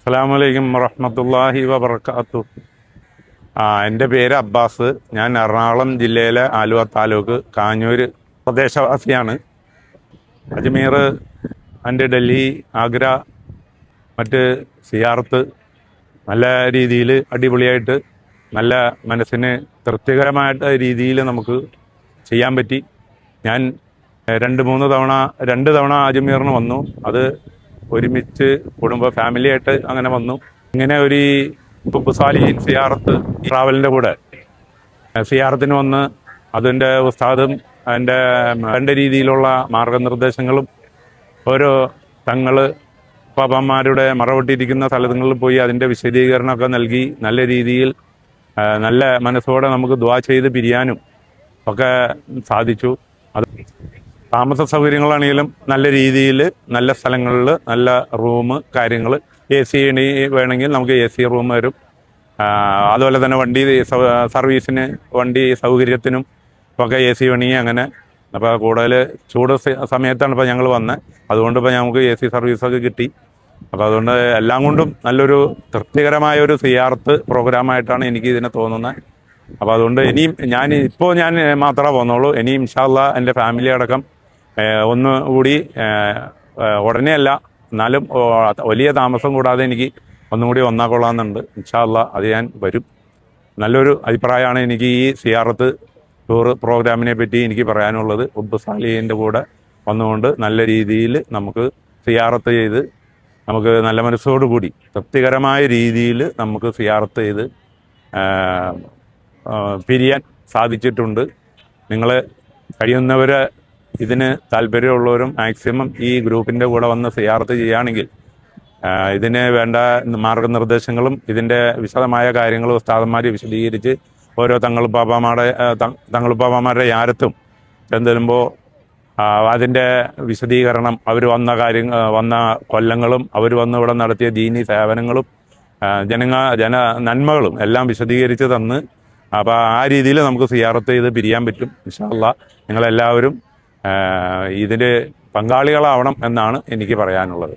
അസ്സലാമലൈക്കും വറഹ്മത്തുള്ളാഹി വബറകാതുഹു. എൻ്റെ പേര് അബ്ബാസ്. ഞാൻ എറണാകുളം ജില്ലയിലെ ആലുവ താലൂക്ക് കാഞ്ഞൂർ പ്രദേശവാസിയാണ്. അജ്മീർ ആൻഡ് ഡൽഹി, ആഗ്ര, മറ്റ് സിയാറത്ത് നല്ല രീതിയിൽ അടിപൊളിയായിട്ട് നല്ല മനസ്സിന് തൃപ്തികരമായിട്ട് രീതിയിൽ നമുക്ക് ചെയ്യാൻ പറ്റി. ഞാൻ രണ്ട് തവണ അജ്മീറിന് വന്നു. അത് ഒരുമിച്ച് ഫാമിലിയായിട്ട് അങ്ങനെ വന്നു. ഇങ്ങനെ ഒരു സാലിഹീൻ സിയാറത്ത് ട്രാവലിൻ്റെ കൂടെ സിയാറത്തിന് വന്ന് അതിൻ്റെ ഉസ്താദും അതിൻ്റെ വേണ്ട രീതിയിലുള്ള മാർഗനിർദ്ദേശങ്ങളും ഓരോ തങ്ങള് പാപ്പന്മാരുടെ മറവൊട്ടിയിരിക്കുന്ന സ്ഥലങ്ങളിൽ പോയി അതിൻ്റെ വിശദീകരണമൊക്കെ നൽകി നല്ല രീതിയിൽ നല്ല മനസ്സോടെ നമുക്ക് ദുആ ചെയ്ത് പിരിയാനും ഒക്കെ സാധിച്ചു. അത് താമസ സൗകര്യങ്ങളാണെങ്കിലും നല്ല രീതിയിൽ നല്ല സ്ഥലങ്ങളിൽ നല്ല റൂം കാര്യങ്ങൾ AC വേണമെങ്കിൽ നമുക്ക് AC റൂം വരും. അതുപോലെ തന്നെ വണ്ടി സർവീസിന് വണ്ടി സൗകര്യത്തിനും ഒക്കെ AC വേണമെങ്കിൽ അങ്ങനെ. അപ്പോൾ കൂടുതൽ ചൂട് സമയത്താണ് ഇപ്പോൾ ഞങ്ങൾ വന്നത്. അതുകൊണ്ട് ഇപ്പോൾ ഞങ്ങൾക്ക് AC സർവീസൊക്കെ കിട്ടി. അപ്പോൾ അതുകൊണ്ട് എല്ലാം കൊണ്ടും നല്ലൊരു തൃപ്തികരമായ ഒരു സിയാറത്ത് പ്രോഗ്രാമായിട്ടാണ് എനിക്ക് ഇതിനെ തോന്നുന്നത്. അപ്പോൾ അതുകൊണ്ട് ഇനിയും ഞാൻ മാത്രമേ പോകുന്നുള്ളൂ. ഇനിയും ഇൻഷാ അല്ലാഹ് എൻ്റെ ഫാമിലി അടക്കം ഒന്നുകൂടി ഉടനെ അല്ല എന്നാലും വലിയ താമസം കൂടാതെ എനിക്ക് ഒന്നും കൂടി വന്നാൽ കൊള്ളാമെന്നുണ്ട്. ഇൻഷാ അല്ലാഹ് അത് ഞാൻ വരും. നല്ലൊരു അഭിപ്രായമാണ് എനിക്ക് ഈ സിയാറത്ത് ടൂർ പ്രോഗ്രാമിനെ പറ്റി എനിക്ക് പറയാനുള്ളത്. സാലിഹിൻ്റെ കൂടെ വന്നുകൊണ്ട് നല്ല രീതിയിൽ നമുക്ക് സിയാറത്ത് ചെയ്ത് നമുക്ക് നല്ല മനസ്സോടുകൂടി തൃപ്തികരമായ രീതിയിൽ നമുക്ക് സിയാറത്ത് ചെയ്ത് പിരിയാൻ സാധിച്ചിട്ടുണ്ട്. നിങ്ങൾ കഴിയുന്നവരെ ഇതിന് താല്പര്യമുള്ളവരും മാക്സിമം ഈ ഗ്രൂപ്പിൻ്റെ കൂടെ വന്ന് സിയാറത്ത് ചെയ്യുകയാണെങ്കിൽ ഇതിന് വേണ്ട മാർഗനിർദ്ദേശങ്ങളും ഇതിൻ്റെ വിശദമായ കാര്യങ്ങളും ഉസ്താദന്മാർ വിശദീകരിച്ച് ഓരോ തങ്ങളുപ്പാപ്പന്മാരുടെ യാരത്തും ചെല്ലുമ്പോൾ അതിൻ്റെ വിശദീകരണം അവർ വന്ന കൊല്ലങ്ങളും അവർ വന്ന് ഇവിടെ നടത്തിയ ദീനി സേവനങ്ങളും ജന നന്മകളും എല്ലാം വിശദീകരിച്ച് തന്ന് അപ്പോൾ ആ രീതിയിൽ നമുക്ക് സിയാറത്ത് ചെയ്ത് പിരിയാൻ പറ്റും. ഇൻഷാ അല്ലാഹ് നിങ്ങളെല്ലാവരും ഇതിൽ പങ്കാളികളാവണം എന്നാണ് എനിക്ക് പറയാനുള്ളത്.